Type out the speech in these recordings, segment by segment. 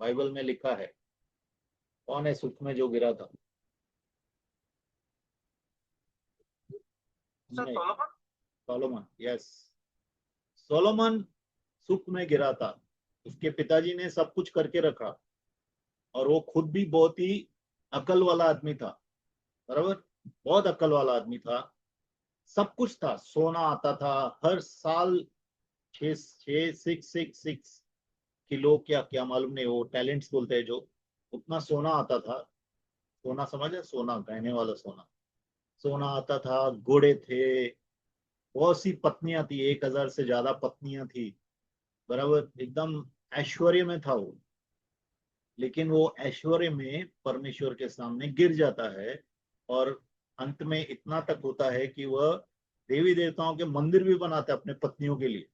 Bible में लिखा है। कौन है सुख में जो गिरा था? Solomon, yes. सोलोमन सुख में गिरा था। उसके पिताजी ने सब कुछ करके रखा, और वो खुद भी बहुत ही अकल वाला आदमी था, बराबर। बहुत अकल वाला आदमी था। सब कुछ था, सोना आता था हर साल। छः छः 666 किलो, क्या क्या मालूम नहीं, वो टैलेंट्स बोलते हैं जो, उतना सोना आता था। सोना समझ है, सोना गहने वाला सोना। सोना आता था, घोड़े थे, बहुत सी पत्नियां थी, 1,000 से ज्यादा पत्नियां थी, बराबर। एकदम ऐश्वर्य में था वो। लेकिन वो ऐश्वर्य में परमेश्वर के सामने गिर जाता है, और अंत में इतना तक होता है कि वह देवी देवताओं के मंदिर भी बनाता है अपने पत्नियों के लिए।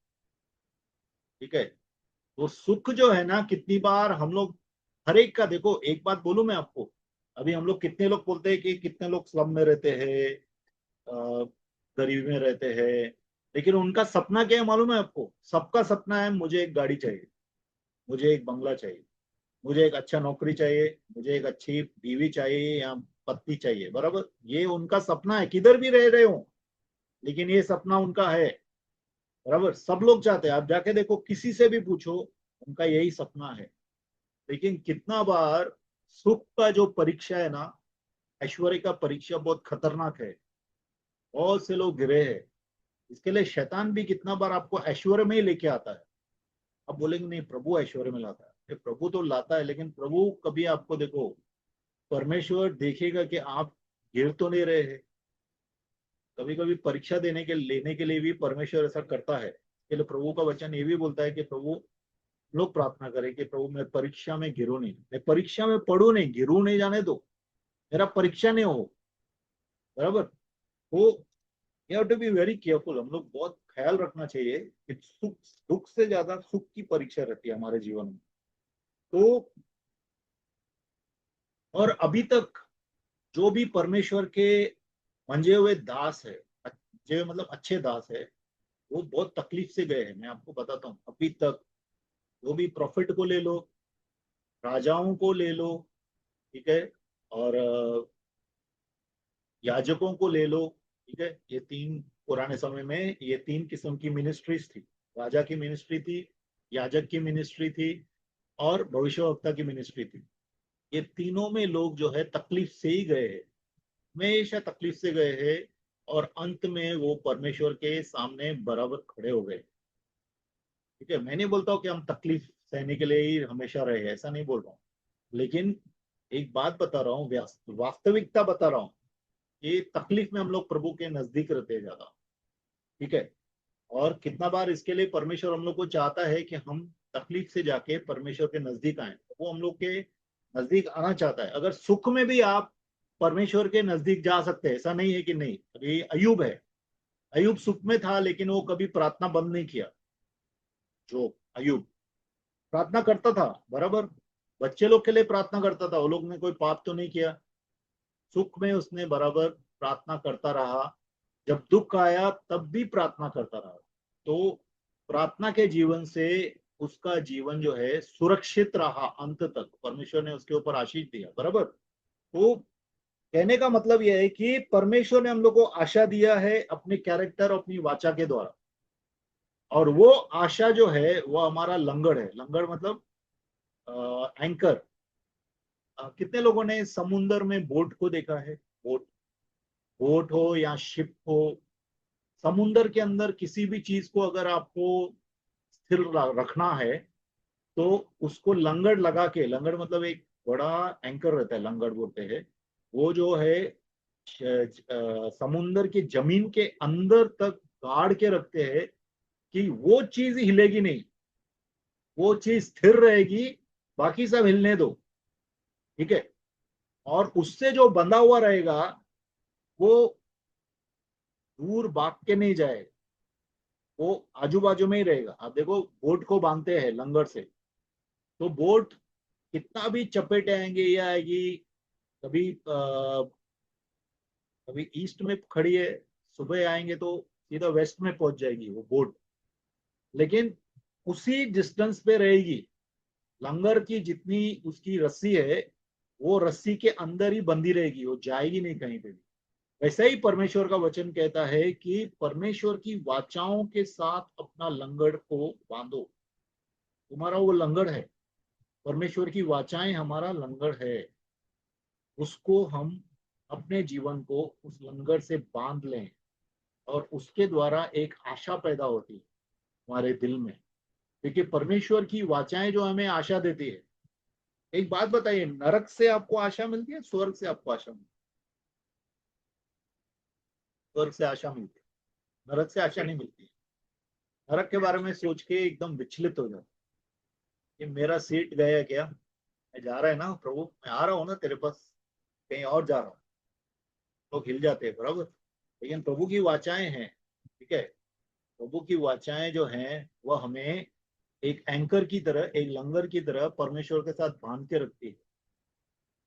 ठीक है। वो सुख जो है ना, कितनी बार हम लोग, हर एक का देखो, एक बात बोलूं मैं आपको। अभी हम लोग, कितने लोग बोलते हैं कि कितने लोग स्लम में रहते हैं, गरीबी में रहते हैं, लेकिन उनका सपना क्या है मालूम है आपको? सबका सपना है, मुझे एक गाड़ी चाहिए, मुझे एक बंगला चाहिए, मुझे एक अच्छा नौकरी चाहिए, मुझे एक अच्छी बीवी चाहिए या पत्नी चाहिए, बराबर। ये उनका सपना है, किधर भी रह रहे हो, लेकिन ये सपना उनका है, बराबर। सब लोग चाहते हैं, आप जाके देखो, किसी से भी पूछो, उनका यही सपना है। लेकिन कितना बार सुख का जो परीक्षा है ना, ऐश्वर्य का परीक्षा बहुत खतरनाक है। बहुत से लोग गिरे हैं। इसके लिए शैतान भी कितना बार आपको ऐश्वर्य में ही लेके आता है। अब बोलेंगे नहीं, प्रभु ऐश्वर्य में लाता है। ये प्रभु तो लाता है, लेकिन प्रभु कभी आपको, देखो, परमेश्वर देखेगा कि आप गिर तो नहीं रहे हैं। कभी कभी परीक्षा लेने के लिए भी परमेश्वर ऐसा करता है। इसके लिए प्रभु का वचन ये भी बोलता है कि प्रभु, लोग प्रार्थना करें कि प्रभु मैं परीक्षा में गिरू नहीं, मैं परीक्षा में पढ़ू नहीं, गिरू नहीं जाने दो, मेरा परीक्षा नहीं हो, बराबर। तो you have to be very careful. हम लोग बहुत ख्याल रखना चाहिए कि सुख, दुख से ज्यादा सुख की परीक्षा रहती है हमारे जीवन में। तो और अभी तक जो भी परमेश्वर के मंजे हुए दास है, जो मतलब अच्छे दास है, वो बहुत तकलीफ से गए हैं। मैं आपको बताता हूँ, अभी तक वो भी प्रॉफिट को ले लो, राजाओं को ले लो, ठीक है, और याजकों को ले लो, ठीक है। ये तीन, पुराने समय में ये तीन किस्म की मिनिस्ट्रीज थी। राजा की मिनिस्ट्री थी, याजक की मिनिस्ट्री थी, और भविष्यवक्ता की मिनिस्ट्री थी। ये तीनों में लोग जो है तकलीफ से ही गए हैं, हमेशा तकलीफ से गए हैं, और अंत में वो परमेश्वर के सामने बराबर खड़े हो गए। ठीक है, मैं नहीं बोलता हूँ कि हम तकलीफ सहने के लिए ही हमेशा रहे, ऐसा नहीं बोल रहा हूँ। लेकिन एक बात बता रहा हूँ, वास्तविकता बता रहा हूँ, कि तकलीफ में हम लोग प्रभु के नजदीक रहते हैं ज्यादा। ठीक है। और कितना बार इसके लिए परमेश्वर हम लोग को चाहता है कि हम तकलीफ से जाके परमेश्वर के नजदीक आए, तो वो हम लोग के नजदीक आना चाहता है। अगर सुख में भी आप परमेश्वर के नजदीक जा सकते हैं, ऐसा नहीं है कि नहीं। अभी अयूब है, अयूब सुख में था, लेकिन वो कभी प्रार्थना बंद नहीं किया। जो अयूब प्रार्थना करता था, बराबर, बच्चे लोग के लिए प्रार्थना करता था, वो लोग ने कोई पाप तो नहीं किया। सुख में उसने बराबर प्रार्थना करता रहा, जब दुख आया तब भी प्रार्थना करता रहा। तो प्रार्थना के जीवन से उसका जीवन जो है सुरक्षित रहा अंत तक, परमेश्वर ने उसके ऊपर आशीष दिया, बराबर। तो कहने का मतलब यह है कि परमेश्वर ने हम लोग को आशा दिया है अपने कैरेक्टर, अपनी वाचा के द्वारा। और वो आशा जो है वो हमारा लंगड़ है। लंगड़ मतलब एंकर। कितने लोगों ने समुन्द्र में बोट को देखा है? बोट, बोट हो या शिप हो, समुन्द्र के अंदर किसी भी चीज को अगर आपको स्थिर रखना है, तो उसको लंगड़ लगा के, लंगड़ मतलब एक बड़ा एंकर रहता है, लंगड़ बोलते हैं। वो जो है समुन्द्र की जमीन के अंदर तक गाड़ के रखते हैं, कि वो चीज हिलेगी नहीं, वो चीज स्थिर रहेगी, बाकी सब हिलने दो। ठीक है। और उससे जो बंधा हुआ रहेगा, वो दूर भाग के नहीं जाएगा, वो आजू बाजू में ही रहेगा। आप देखो, बोट को बांधते हैं लंगर से, तो बोट कितना भी चपेट आएंगे, ये आएगी, कभी कभी ईस्ट में खड़ी है, सुबह आएंगे तो सीधा वेस्ट में पहुंच जाएगी वो बोट, लेकिन उसी डिस्टेंस पे रहेगी। लंगर की जितनी उसकी रस्सी है वो रस्सी के अंदर ही बंधी रहेगी, वो जाएगी नहीं कहीं पे भी। वैसा ही परमेश्वर का वचन कहता है कि परमेश्वर की वाचाओं के साथ अपना लंगड़ को बांधो। तुम्हारा वो लंगड़ है, परमेश्वर की वाचाएं हमारा लंगड़ है। उसको हम अपने जीवन को उस लंगर से बांध लें और उसके द्वारा एक आशा पैदा होती है हमारे दिल में। क्योंकि परमेश्वर की वाचाएं जो हमें आशा देती है। एक बात बताइए, नरक से आपको आशा मिलती है, स्वर्ग से आपको आशा मिलती है? स्वर्ग से आशा मिलती है, नरक से आशा नहीं मिलती है। नरक के बारे में सोच के एकदम विचलित हो जाता है कि मेरा सीट गया क्या, मैं जा रहा है ना प्रभु, मैं आ रहा हूँ ना तेरे पास, कहीं और जा रहा हूँ। लोग हिल जाते हैं, बराबर। लेकिन प्रभु की वाचाएं हैं, ठीक है। प्रभु की वाचाएं जो हैं वह हमें एक एंकर की तरह, एक लंगर की तरह परमेश्वर के साथ बांध के रखती है,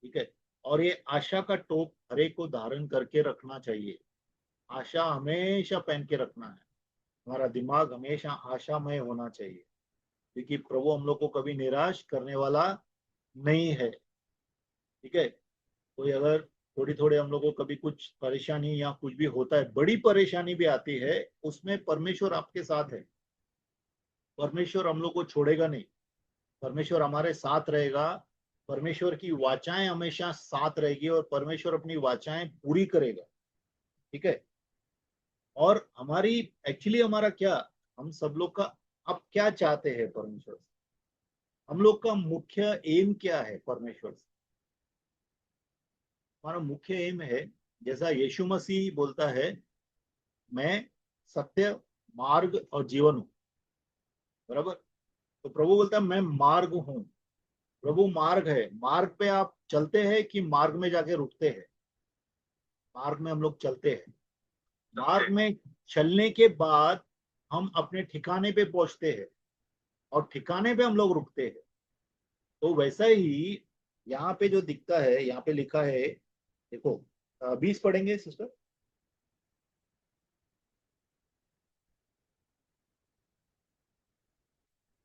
ठीक है। और ये आशा का टोप हरेक को धारण करके रखना चाहिए। आशा हमेशा पहन के रखना है। हमारा दिमाग हमेशा आशामय होना चाहिए, क्योंकि प्रभु हम लोग को कभी निराश करने वाला नहीं है, ठीक है। कोई अगर थोड़ी थोड़ी हम लोग को कभी कुछ परेशानी या कुछ भी होता है, बड़ी परेशानी भी आती है, उसमें परमेश्वर आपके साथ है। परमेश्वर हम लोग को छोड़ेगा नहीं, परमेश्वर हमारे साथ रहेगा। परमेश्वर की वाचाएं हमेशा साथ रहेगी और परमेश्वर अपनी वाचाएं पूरी करेगा, ठीक है। और हमारी एक्चुअली हमारा क्या, हम सब लोग का अब क्या चाहते हैं परमेश्वर से, हम लोग का मुख्य एम क्या है परमेश्वर से? हमारा मुख्य एम है, जैसा यीशु मसीह बोलता है, मैं सत्य, मार्ग और जीवन हूं, बराबर। तो प्रभु बोलता है मैं मार्ग हूं। प्रभु मार्ग है। मार्ग पे आप चलते हैं कि मार्ग में जाके रुकते हैं? मार्ग में हम लोग चलते हैं। मार्ग में चलने के बाद हम अपने ठिकाने पे पहुंचते हैं और ठिकाने पे हम लोग रुकते हैं। तो वैसा ही यहाँ पे जो दिखता है, यहाँ पे लिखा है, देखो 20 पढ़ेंगे सिस्टर।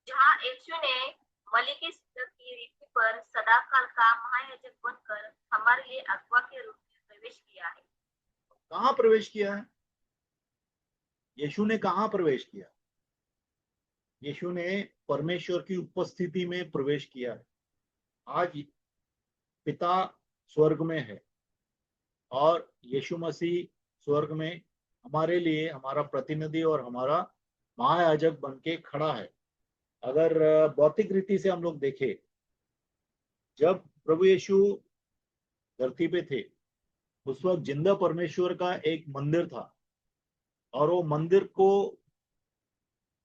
जहाँ यीशु ने मलिकिसिदक की रीति पर सदाकाल का महायाजक बनकर हमारे लिए अगुआ के रूप में प्रवेश किया है। कहाँ प्रवेश किया है? यीशु ने कहाँ प्रवेश किया? यीशु ने परमेश्वर की उपस्थिति में प्रवेश किया है। आज पिता स्वर्ग में है और यीशु मसीह स्वर्ग में हमारे लिए हमारा प्रतिनिधि और हमारा महायाजक बन के खड़ा है। अगर भौतिक रीति से हम लोग देखें, जब प्रभु यीशु धरती पे थे, उस वक्त जिंदा परमेश्वर का एक मंदिर था और वो मंदिर को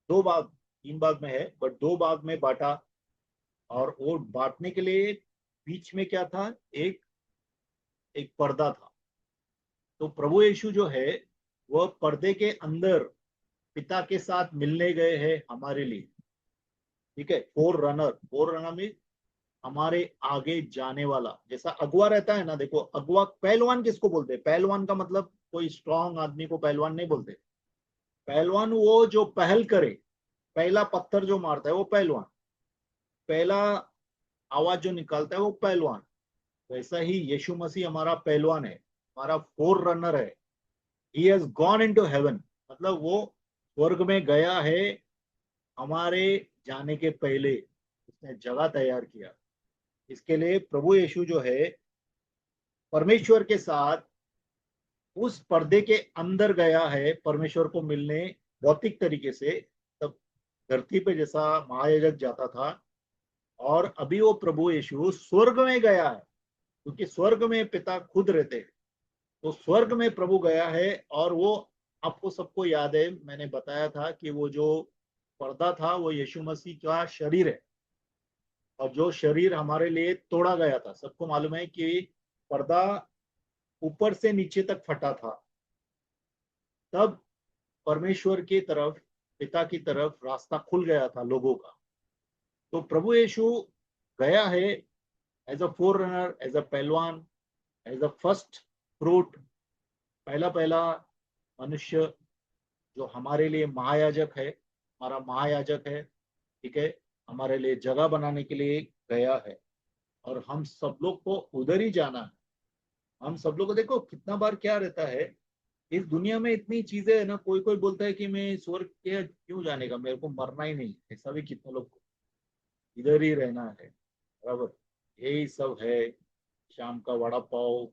दो भाग, तीन भाग में है बट दो भाग में बांटा। और वो बांटने के लिए बीच में क्या था, एक एक पर्दा था। तो प्रभु यीशु जो है वह पर्दे के अंदर पिता के साथ मिलने गए हैं हमारे लिए, ठीक है। फोर रनर में हमारे आगे जाने वाला, जैसा अगुआ रहता है ना, देखो अगुआ, पहलवान किसको बोलते हैं? पहलवान का मतलब कोई स्ट्रांग आदमी को पहलवान नहीं बोलते। पहलवान वो जो पहल करे, पहला पत्थर जो मारता है वो पहलवान, पहला आवाज जो निकालता है वो पहलवान। वैसा ही यीशु मसीह हमारा पहलवान है, हमारा फोर रनर है। He has gone into haven, मतलब वो स्वर्ग में गया है हमारे जाने के पहले, उसने जगह तैयार किया। इसके लिए प्रभु यीशु जो है परमेश्वर के साथ उस पर्दे के अंदर गया है परमेश्वर को मिलने, भौतिक तरीके से। तब धरती पे जैसा महायाजक जाता था, और अभी वो प्रभु यीशु स्वर्ग में गया है, क्योंकि स्वर्ग में पिता खुद रहते हैं। तो स्वर्ग में प्रभु गया है और वो, आपको सबको याद है मैंने बताया था कि वो जो पर्दा था वो यीशु मसीह का शरीर है। और जो शरीर हमारे लिए तोड़ा गया था, सबको मालूम है कि पर्दा ऊपर से नीचे तक फटा था। तब परमेश्वर की तरफ, पिता की तरफ रास्ता खुल गया था लोगों का। तो प्रभु यीशु गया है as a forerunner, as a पहलवान, एज अ फर्स्ट फ्रूट, पहला पहला मनुष्य, जो हमारे लिए महायाजक है, हमारा महायाजक है, ठीक है। हमारे लिए जगह बनाने के लिए गया है, और हम सब लोग को उधर ही जाना है। हम सब लोग को देखो कितना बार क्या रहता है, इस दुनिया में इतनी चीजें है ना, कोई कोई बोलता है कि मैं स्वर्ग के क्यों जाने का, मेरे को मरना ही नहीं, ऐसा भी कितने लोग को, इधर ही रहना है, बराबर। यही सब है, शाम का वड़ा पाव,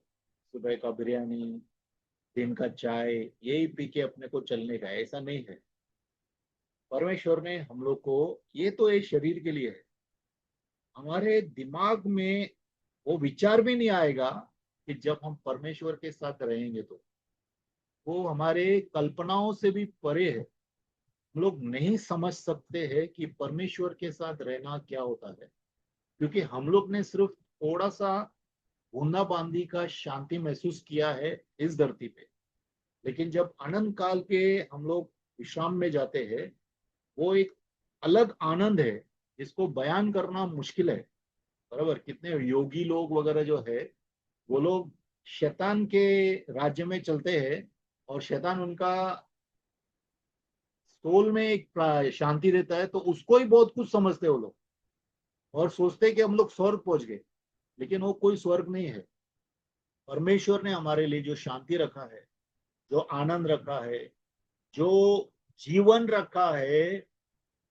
सुबह का बिरयानी, दिन का चाय, यही पी के अपने को चलने का है, ऐसा नहीं है। परमेश्वर ने हम लोग को, ये तो एक शरीर के लिए है, हमारे दिमाग में वो विचार भी नहीं आएगा कि जब हम परमेश्वर के साथ रहेंगे तो, वो हमारे कल्पनाओं से भी परे है। हम लोग नहीं समझ सकते हैं कि परमेश्वर के साथ रहना क्या होता है, क्योंकि हम लोग ने सिर्फ थोड़ा सा बूंदाबांदी का शांति महसूस किया है इस धरती पे। लेकिन जब अनंत काल के हम लोग विश्राम में जाते हैं, वो एक अलग आनंद है जिसको बयान करना मुश्किल है, बराबर। कितने योगी लोग वगैरह जो है, वो लोग शैतान के राज्य में चलते हैं, और शैतान उनका सोल में एक शांति देता है, तो उसको ही बहुत कुछ समझते हैं वो लोग, और सोचते हैं कि हम लोग स्वर्ग पहुंच गए। लेकिन वो कोई स्वर्ग नहीं है। परमेश्वर ने हमारे लिए जो शांति रखा है, जो आनंद रखा है, जो जीवन रखा है,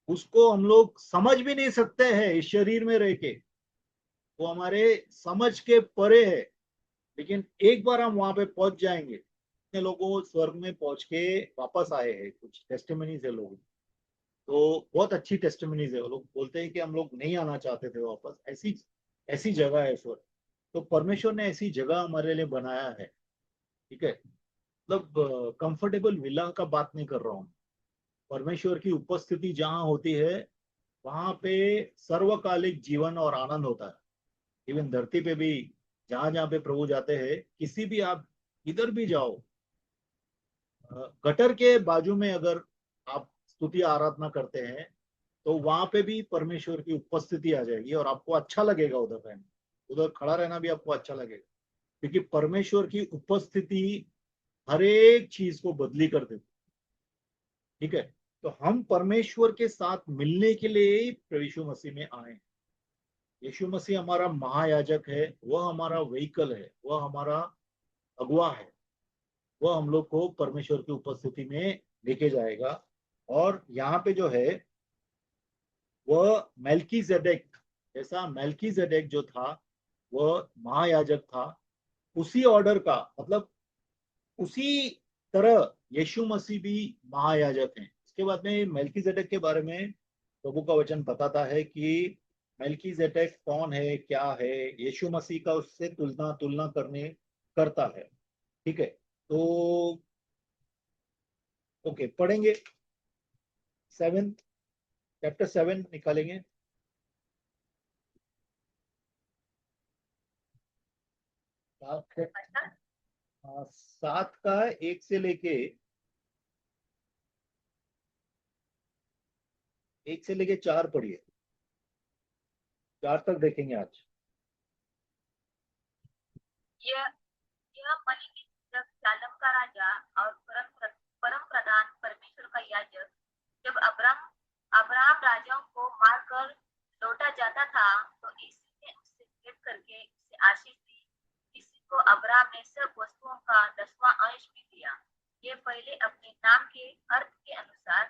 उसको हम लोग समझ भी नहीं सकते हैं इस शरीर में रह के। वो हमारे समझ के परे है। लेकिन एक बार हम वहां पे पहुंच जाएंगे। कितने लोगों स्वर्ग में पहुंच के वापस आए हैं, कुछ टेस्टिमनीज है लोगों, तो बहुत अच्छी टेस्टिमनीज है। वो लोग बोलते हैं कि हम लोग नहीं आना चाहते थे वापस, ऐसी ऐसी जगह है स्वर्ग। तो परमेश्वर ने ऐसी जगह हमारे लिए बनाया है, ठीक है। मतलब कंफर्टेबल विला का बात नहीं कर रहा हूँ। परमेश्वर की उपस्थिति जहाँ होती है, वहां पे सर्वकालिक जीवन और आनंद होता है। इवन धरती पे भी जहां जहां पे प्रभु जाते हैं, किसी भी आप इधर भी जाओ, गटर के बाजू में अगर आप स्तुति आराधना करते हैं, तो वहां पे भी परमेश्वर की उपस्थिति आ जाएगी, और आपको अच्छा लगेगा उधर रहना, उधर खड़ा रहना भी आपको अच्छा लगेगा, क्योंकि परमेश्वर की उपस्थिति हर एक चीज को बदली कर देती, ठीक है। तो हम परमेश्वर के साथ मिलने के लिए ही प्रभु यीशु मसीह में आए हैं। यीशु मसीह हमारा महायाजक है, वह हमारा व्हीकल है, वह हमारा अगुआ है। वह हम लोग को परमेश्वर की उपस्थिति में लेके जाएगा। और यहाँ पे जो है, वह मेल्की जेडेक, जैसा मेल्की जेडेक जो था, वह महायाजक था, उसी ऑर्डर का, मतलब उसी तरह यीशु मसीह भी महायाजक हैं। इसके बाद में मेल्की जेडेक के बारे में प्रभु का वचन बताता है कि मेल्की जेडेक कौन है, क्या है। यीशु मसीह का उससे तुलना तुलना करने करता है, ठीक है। तो ओके, पढ़ेंगे 7, चैप्टर 7 निकालेंगे। सात सात का एक से लेके, एक से लेके 4 पढ़िए, 4 तक देखेंगे आज। यह यह मलिकिसिदक शालेम का राजा और परम प्रधान परमेश्वर का याजक, जब अब्राम अब्राहम राजाओं को मारकर लौटा जाता था, तो इसी ने उससे भेंट करके उसे आशीष दी। इसी को अब्राहम ने सब वस्तुओं का 10वां अंश भी दिया। ये पहले अपने नाम के अर्थ के अनुसार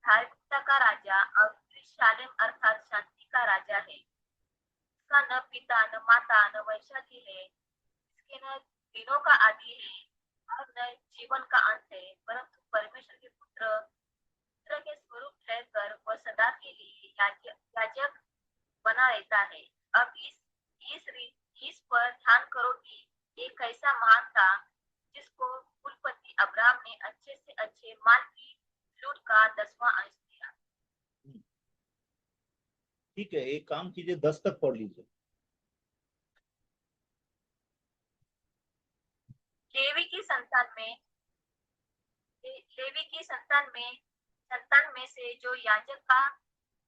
धार्मिकता का राजा और शालेम अर्थात शांति का राजा है। इसका न पिता न माता न वैशाली है, इसके न दिनों का आदि है और न जीवन का अंत है, परंतु परमेश्वर के पुत्र के स्वरूप रहकर वह सदा के लिए याजक बना रहता है। अब इस पर ध्यान करो कि ये कैसा महान था, जिसको कुलपति अब्राहम ने अच्छे से अच्छे माल की लूट का 10वां अंश दिया। ठीक है, एक काम कीजिए, 10 तक पढ़ लीजिए। लेवी की संतान में लेवी की संतान में से जो याजक का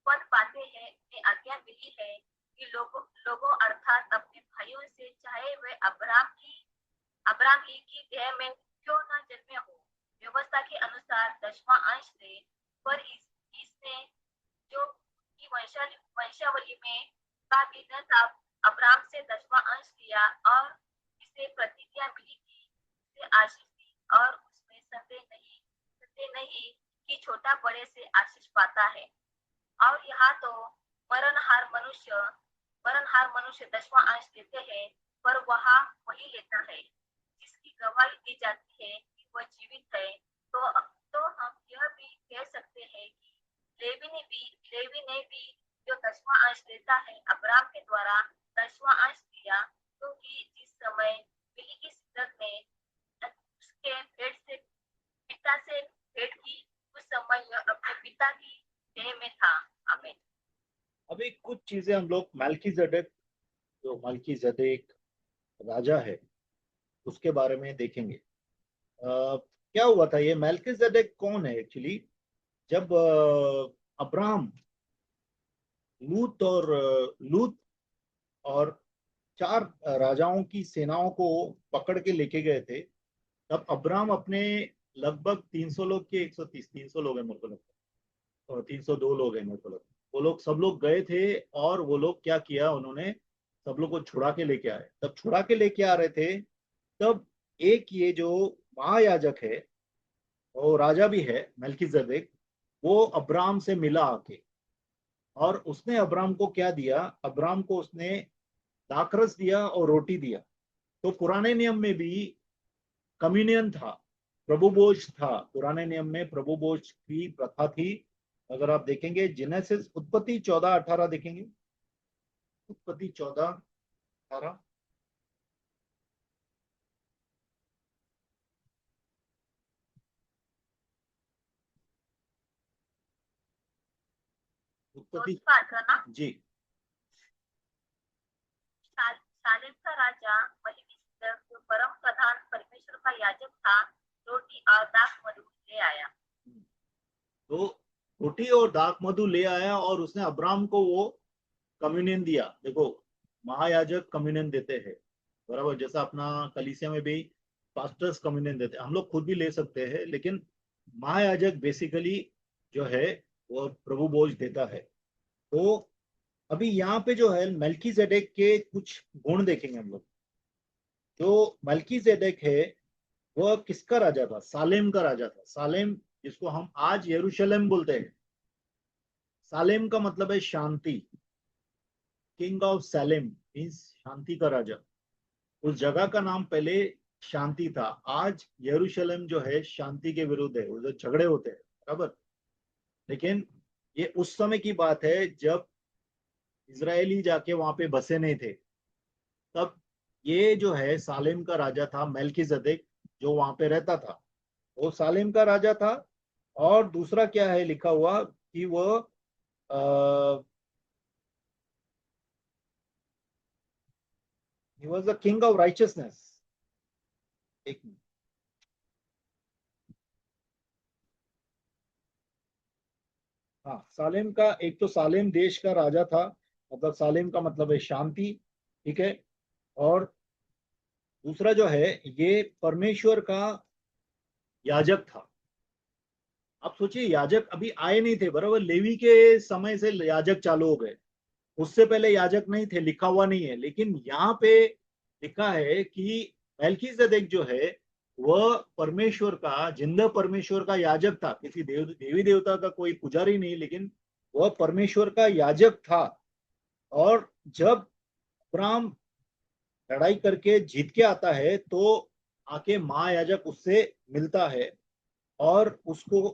पद पाते हैं, उन्हें आज्ञा मिली है कि लोगों अर्थात अपने भाइयों से, चाहे वे अब्राहम ही की देह में क्यों न जन्मे हो, व्यवस्था के अनुसार 10वां अंश दे। पर इसने जो की वंशावली में का भी न था। अब्राहम से 10वां अंश लिया और इसे प्रतिज्ञा मिली कि इसे आशीष दी, और उसमें संदेह नहीं कि छोटा बड़े से आशीष पाता है। और यहाँ तो मरणहार मनुष्य मरणहार मनुष्य 10वां अंश लेते हैं, पर वहाँ वही लेता है जिसकी गवाही दी जाती है कि वह जीवित है। तो हम यह भी कह सकते हैं कि लेवी ने भी जो 10वां अंश लेता है, अब्राहम के द्वारा 10वां अंश दिया, क्योंकि जिस समय मेलिकिसदक ने उसके पिता से भेंट की, उस समय यह अपने पिता की देह में था। आमीन। अभी कुछ चीजें हम लोग मल्कीजेडेक, जो मल्कीजेडेक राजा है, उसके बारे में देखेंगे। क्या हुआ था, ये मेल्किजेदेक कौन है एक्चुअली? जब अब्राहम लूत और चार राजाओं की सेनाओं को पकड़ के लेके गए थे, तब अब्राहम अपने लगभग 300 लोग के 130 300 लोग हैं मेरे को लगता है, और 302 लोग हैं मेरे को लगता है, वो लोग सब लोग गए थे। और वो लोग क्या किया, उन्होंने सब लोग को छुड़ा के लेके आए। तब छुड़ा के लेके आ रहे थे, तब एक ये जो महायाजक है, वो राजा भी है मेल्कीजेदेक, वो अब्राहम से मिला आके। और उसने अब्राहम को क्या दिया, अब्राहम को उसने दाखरस दिया और रोटी दिया। तो पुराने नियम में भी कम्युनियन था, प्रभु भोज था। पुराने नियम में प्रभु भोज की प्रथा थी। अगर आप देखेंगे जेनेसिस, उत्पत्ति 14:18 देखेंगे, उत्पत्ति 14:18। उत्पत्ति, 18 ना। जी। सालेम का राजा मलिकिसदक जो परम प्रधान परमेश्वर का याजक था, रोटी और दाख मधु ले आया। तो रोटी और दाख मधु ले आया, और उसने अब्राहम को वो कम्युनियन दिया। देखो, महायाजक कम्युनियन देते हैं, बराबर, जैसा अपना कलीसिया में भी पास्टर्स कम्युनियन देते हैं। हम लोग खुद भी ले सकते हैं, लेकिन महायाजक बेसिकली जो है वो प्रभु भोज देता है। तो अभी यहाँ पे जो है मेल्कीजेडेक के कुछ गुण देखेंगे हम लोग। जो मेल्कीजेडेक है, वह किसका राजा था? सालेम का राजा था। सालेम, जिसको हम आज यरूशलेम बोलते हैं। सालेम का मतलब है शांति। किंग ऑफ सैलेम मीन्स शांति का राजा। उस जगह का नाम पहले शांति था। आज यरूशलेम जो है शांति के विरुद्ध है, उधर झगड़े होते हैं, बराबर। लेकिन ये उस समय की बात है जब इजरायली जाके वहां पे बसे नहीं थे। तब ये जो है सालेम का राजा था मेल्कीजेदेक, जो वहां पे रहता था, वो सालेम का राजा था। और दूसरा क्या है लिखा हुआ कि वो he was the king of righteousness. एक मिनट। हाँ, सालेम का, एक तो सालेम देश का राजा था, मतलब सालेम का मतलब है शांति, ठीक है। और दूसरा जो है, ये परमेश्वर का याजक था। आप सोचिए, याजक अभी आए नहीं थे, बराबर, लेवी के समय से याजक चालू हो गए। उससे पहले याजक नहीं थे, लिखा हुआ नहीं है, लेकिन यहाँ पे लिखा है कि मेल्कीजेदेक जो है वह परमेश्वर का, जिंदा परमेश्वर का याजक था। किसी देवी देवता का कोई पुजारी नहीं, लेकिन वह परमेश्वर का याजक था। और जब अब्राहम लड़ाई करके जीत के आता है, तो आके महायाजक उससे मिलता है। और उसको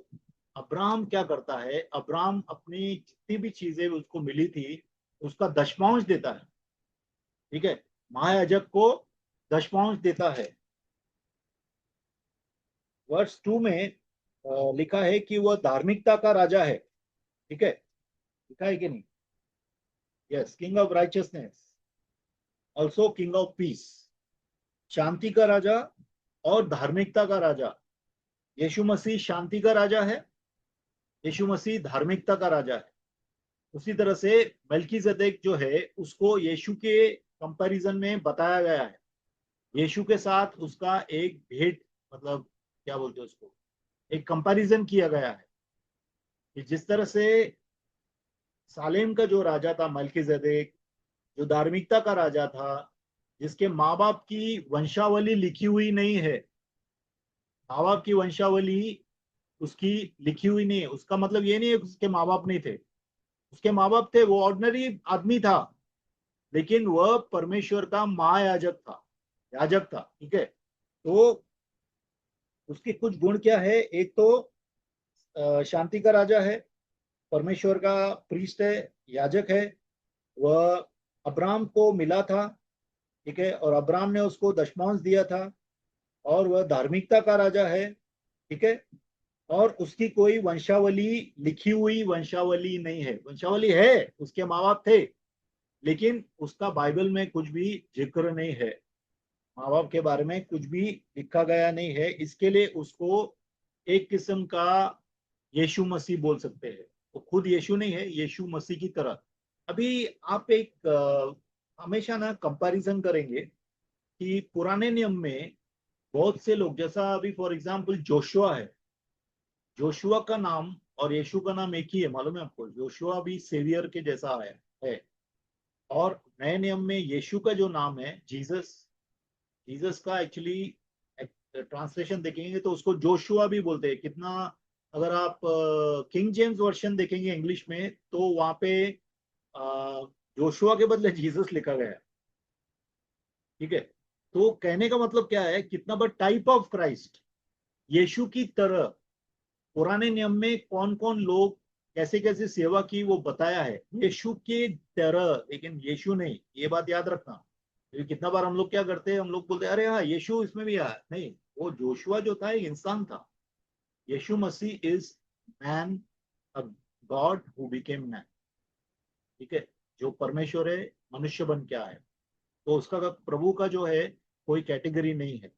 अब्राहम क्या करता है, अब्राहम अपनी जितनी भी चीजें उसको मिली थी उसका दशमांश देता है, ठीक है। महायाजक को दशमांश देता है। वर्ष 2 में लिखा है कि वह धार्मिकता का राजा है, ठीक है। लिखा है कि नहीं? Yes, king of righteousness, also king of peace. शांति का राजा और धार्मिकता का राजा। यीशु मसीह शांति का राजा है, यीशु मसीह धार्मिकता का राजा है। उसी तरह से मेल्कीजेदेक जो है, उसको यीशु के कंपैरिजन में बताया गया है। यीशु के साथ उसका एक भेंट, मतलब क्या बोलते हैं उसको, एक कंपैरिजन किया गया है कि जिस तरह से सालेम का जो राजा था मल्कीजेदेक, जो धार्मिकता का राजा था, जिसके माँ बाप की वंशावली लिखी हुई नहीं है, माँ बाप की वंशावली उसकी लिखी हुई नहीं है, उसका मतलब ये नहीं है कि उसके माँ बाप नहीं थे, उसके माँ बाप थे, वो ऑर्डिनरी आदमी था, लेकिन वह परमेश्वर का महायाजक था, याजक था। ठीक है, तो उसके कुछ गुण क्या है? एक तो शांति का राजा है, परमेश्वर का प्रीस्ट है, याजक है। वह अब्राम को मिला था, ठीक है, और अब्राम ने उसको दशमांश दिया था, और वह धार्मिकता का राजा है। ठीक है, और उसकी कोई वंशावली, लिखी हुई वंशावली नहीं है। वंशावली है, उसके माँ बाप थे, लेकिन उसका बाइबल में कुछ भी जिक्र नहीं है, माँ बाप के बारे में कुछ भी लिखा गया नहीं है। इसके लिए उसको एक किस्म का यीशु मसीह बोल सकते हैं। वो खुद यीशु नहीं है, यीशु मसीह की तरह। अभी आप एक हमेशा ना कंपैरिजन करेंगे कि पुराने नियम में बहुत से लोग, जैसा अभी फॉर एग्जांपल जोशुआ है, जोशुआ का नाम और यीशु का नाम एक ही है, मालूम है आपको? जोशुआ भी सेवियर के जैसा है। और नए नियम में यीशु का जो नाम है जीसस, जीसस का एक्चुअली ट्रांसलेशन देखेंगे तो उसको जोशुआ भी बोलते हैं। कितना, अगर आप किंग जेम्स वर्शन देखेंगे इंग्लिश में, तो वहां पे जोशुआ के बदले जीसस लिखा गया है। ठीक है, तो कहने का मतलब क्या है, कितना बड़ा टाइप ऑफ क्राइस्ट, यीशु की तरह पुराने नियम में कौन कौन लोग कैसे कैसे सेवा की वो बताया है, यीशु के तरह, लेकिन यीशु नहीं। ये बात याद रखना, क्योंकि कितना बार हम लोग क्या करते हैं, हम लोग बोलते हैं अरे हाँ यीशु इसमें भी आया, नहीं, वो जोशुआ जो था एक इंसान था। Yeshu Masih is man, a god who became man. ठीक है, जो परमेश्वर है मनुष्य बन के आया है। तो उसका प्रभु का जो है कोई कैटेगरी नहीं है,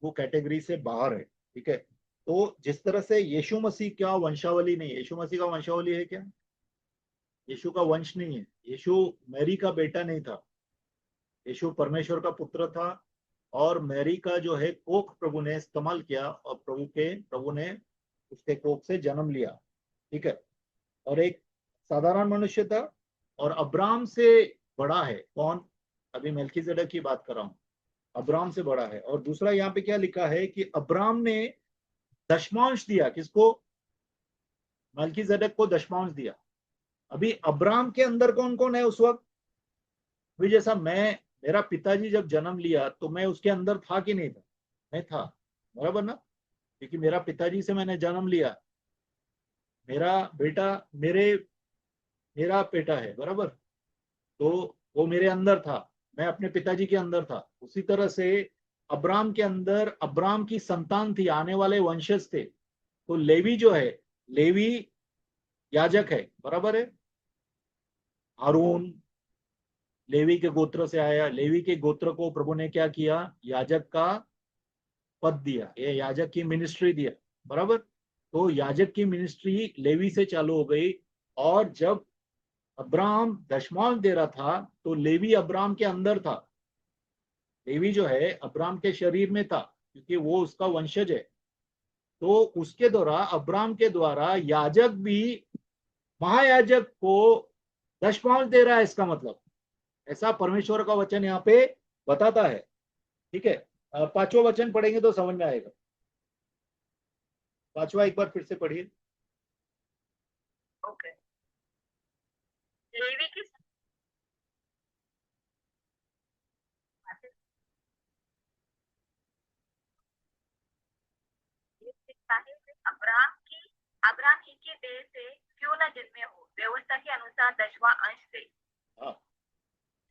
वो कैटेगरी से बाहर है। ठीक है, तो जिस तरह से यीशु मसीह क्या वंशावली नहीं है, यीशु मसीह का वंशावली है क्या? यीशु का वंश नहीं है, यीशु मैरी का बेटा नहीं था, यीशु परमेश्वर का पुत्र था। और मैरी का जो है कोख प्रभु ने इस्तेमाल किया, और प्रभु ने उसके कोख से जन्म लिया। ठीक है, और एक साधारण मनुष्य था, और अब्राम से बड़ा है कौन? अभी मेल्कीजेडेक की बात कर रहा हूं, अब्राम से बड़ा है। और दूसरा यहाँ पे क्या लिखा है कि अब्राम ने दशमांश दिया, किसको? मेल्कीजेडेक को दशमांश दिया। अभी अब्राम के अंदर कौन कौन है उस वक्त? अभी जैसा मैं, मेरा पिताजी जब जन्म लिया तो मैं उसके अंदर था कि नहीं था? मैं था, बराबर ना? क्योंकि मेरा पिताजी से मैंने जन्म लिया, मेरा बेटा मेरे मेरा बेटा है, बराबर? तो वो मेरे अंदर था, मैं अपने पिताजी के अंदर था। उसी तरह से अब्राम के अंदर अब्राम की संतान थी, आने वाले वंशज थे। तो लेवी जो है, लेवी याजक है, बराबर है? हारून लेवी के गोत्र से आया, लेवी के गोत्र को प्रभु ने क्या किया? याजक का पद दिया, ये याजक की मिनिस्ट्री दिया, बराबर? तो याजक की मिनिस्ट्री लेवी से चालू हो गई। और जब अब्राम दशमांश दे रहा था, तो लेवी अब्राम के अंदर था, लेवी जो है अब्राम के शरीर में था, क्योंकि वो उसका वंशज है। तो उसके द्वारा, अब्राम के द्वारा याजक भी महायाजक को दशमांश दे रहा है, इसका मतलब ऐसा परमेश्वर का वचन यहाँ पे बताता है। ठीक है, पांचवा वचन पढ़ेंगे तो समझ में आएगा। पांचवा एक बार फिर से पढ़िए। ओके। लेवी की लिखता है कि अब्राम ही की देह से क्यों न जन्मे हो, व्यवस्था के अनुसार 10वां अंश से। हाँ,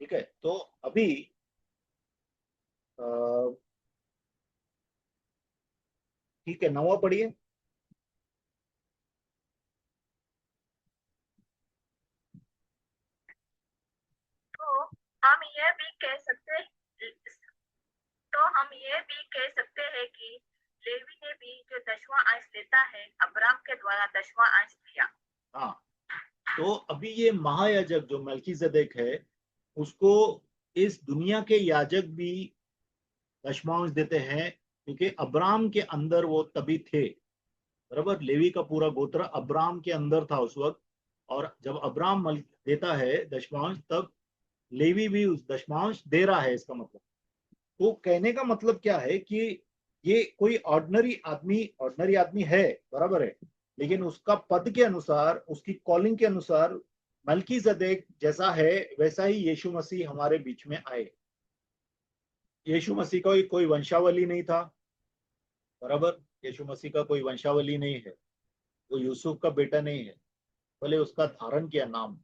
ठीक है, तो अभी ठीक है, नवा पढ़िए। तो हम यह भी कह सकते तो हम ये भी कह सकते हैं कि लेवी ने भी जो 10वां अंश लेता है, अब्राम के द्वारा 10वां अंश लिया। हाँ, तो अभी ये महायाजक जो मल्कीजेदेक है, उसको इस दुनिया के याजक भी दशमांश देते हैं, क्योंकि अब्राम के अंदर वो तभी थे, बराबर? लेवी का पूरा गोत्र अब्राम के अंदर था उस वक्त। और जब अब्राम देता है दशमांश, तब लेवी भी उस दशमांश दे रहा है, इसका मतलब। तो कहने का मतलब क्या है कि ये कोई ऑर्डिनरी आदमी है, बराबर है, लेकिन उसका पद के अनुसार, उसकी कॉलिंग के अनुसार मल्कीजेदेक जैसा है वैसा ही यीशु मसीह हमारे बीच में आए। यीशु मसीह का कोई वंशावली नहीं था, बराबर। यीशु मसीह का कोई वंशावली नहीं है, वो यूसुफ का बेटा नहीं है, भले उसका धारण किया नाम,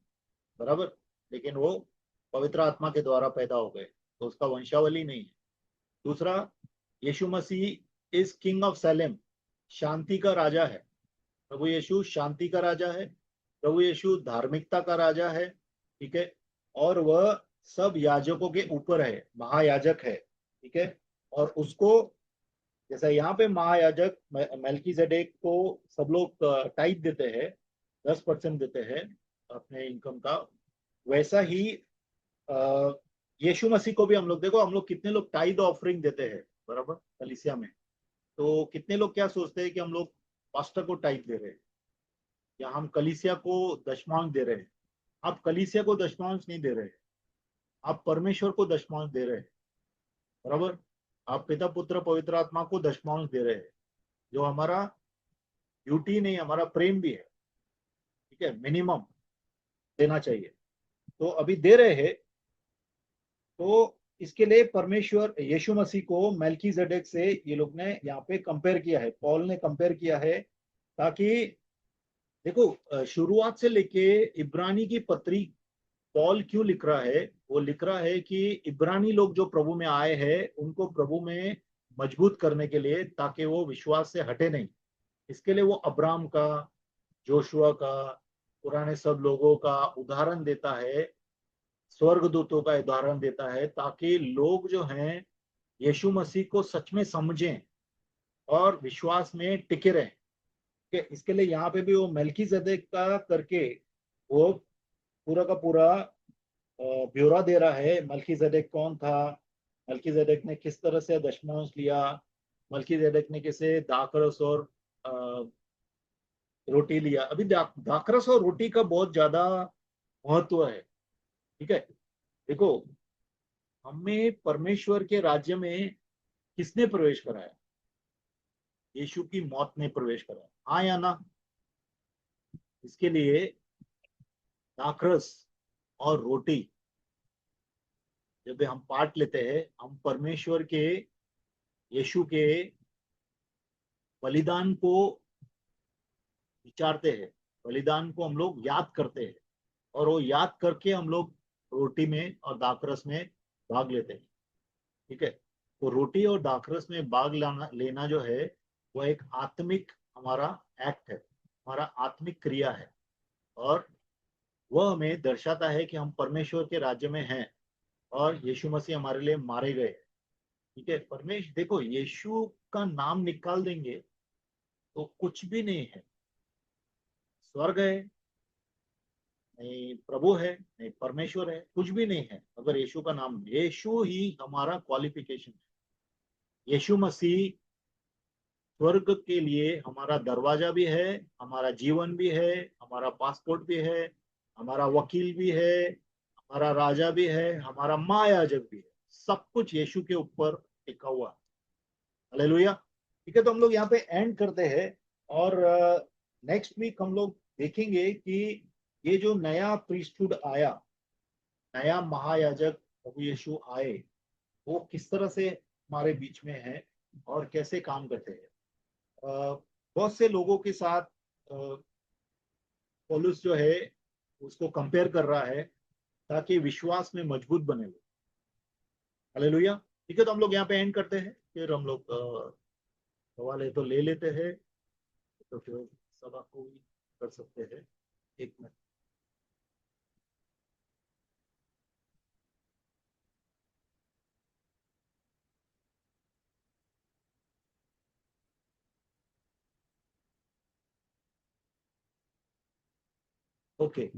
बराबर, लेकिन वो पवित्र आत्मा के द्वारा पैदा हो गए, तो उसका वंशावली नहीं है। दूसरा, यीशु मसीह इस किंग ऑफ सैलेम, शांति का राजा है। प्रभु यीशु शांति का राजा है, प्रभु यीशु धार्मिकता का राजा है, ठीक है। और वह सब याजकों के ऊपर है, महायाजक है, ठीक है। और उसको, जैसा यहाँ पे महायाजक मेल्कीजेडेक को सब लोग टाइप देते हैं, 10% देते हैं अपने इनकम का, वैसा ही यीशु मसीह को भी हम लोग, देखो हम लोग कितने लोग टाइड ऑफरिंग देते हैं, बराबर, कलीसिया में। तो कितने लोग क्या सोचते हैं कि हम लोग पास्टर को टाइप दे रहे हैं या हम कलीसिया को दशमांश दे रहे हैं। आप कलीसिया को दशमांश नहीं दे रहे, आप परमेश्वर को दशमांश दे रहे हैं, बराबर। आप पिता पुत्र पवित्र आत्मा को दशमांश दे रहे हैं, जो हमारा ड्यूटी नहीं, हमारा प्रेम भी है, ठीक है, मिनिमम देना चाहिए। तो अभी दे रहे हैं, तो इसके लिए परमेश्वर यीशु मसीह को मेल्कीजेडेक से ये लोग ने यहाँ पे कंपेयर किया है, पॉल ने कंपेयर किया है, ताकि देखो शुरुआत से लेके इब्रानी की पत्री पॉल क्यों लिख रहा है। वो लिख रहा है कि इब्रानी लोग जो प्रभु में आए हैं उनको प्रभु में मजबूत करने के लिए, ताकि वो विश्वास से हटे नहीं। इसके लिए वो अब्राम का, जोशुआ का, पुराने सब लोगों का उदाहरण देता है, स्वर्गदूतों का उदाहरण देता है, ताकि लोग जो हैं यीशु मसीह को सच में समझें और विश्वास में टिके रहें। कि इसके लिए यहाँ पे भी वो मेल्कीजेदेक का करके वो पूरा का पूरा ब्यौरा दे रहा है। मल्कीजेदेक कौन था, मल्कीजेदेक ने किस तरह से दशमांश लिया, मल्कीजेदेक ने कैसे दाखरस और रोटी लिया। अभी दाखरस और रोटी का बहुत ज्यादा महत्व है, ठीक है। देखो, हमें परमेश्वर के राज्य में किसने प्रवेश कराया? यीशु की मौत ने प्रवेश कराया, हाँ या ना? इसके लिए दाखरस और रोटी जब हम पाठ लेते हैं, हम परमेश्वर के, यीशु के बलिदान को विचारते हैं, बलिदान को हम लोग याद करते हैं, और वो याद करके हम लोग रोटी में और दाखरस में भाग लेते हैं, ठीक है। तो रोटी और दाखरस में भाग लेना जो है, वो एक आत्मिक हमारा एक्ट है, हमारा आत्मिक क्रिया है, और वह हमें दर्शाता है कि हम परमेश्वर के राज्य में हैं और यीशु मसीह हमारे लिए मारे गए, ठीक है। परमेश्वर, देखो, यीशु का नाम निकाल देंगे तो कुछ भी नहीं है। स्वर्ग है नहीं, प्रभु है नहीं, परमेश्वर है, कुछ भी नहीं है अगर यीशु का नाम, यीशु ही हमारा क्वालिफिकेशन है। यीशु मसीह स्वर्ग के लिए हमारा दरवाजा भी है, हमारा जीवन भी है, हमारा पासपोर्ट भी है, हमारा वकील भी है, हमारा राजा भी है, हमारा महायाजक भी है। सब कुछ यीशु के ऊपर टिका हुआ है। हालेलुया। ठीक है, तो हम लोग यहाँ पे एंड करते हैं, और नेक्स्ट वीक हम लोग देखेंगे कि ये जो नया प्रीस्टहुड आया, नया महायाजक प्रभु यीशु आए, वो किस तरह से हमारे बीच में है और कैसे काम करते हैं। बहुत से लोगों के साथ पौलुस जो है उसको कंपेयर कर रहा है, ताकि विश्वास में मजबूत बने लोग। हालेलुया। ठीक है, तो हम लोग यहाँ पे एंड करते हैं, फिर हम लोग सवाल है तो ले लेते हैं, तो फिर सभा को भी कर सकते हैं। एक मिनट। ओके।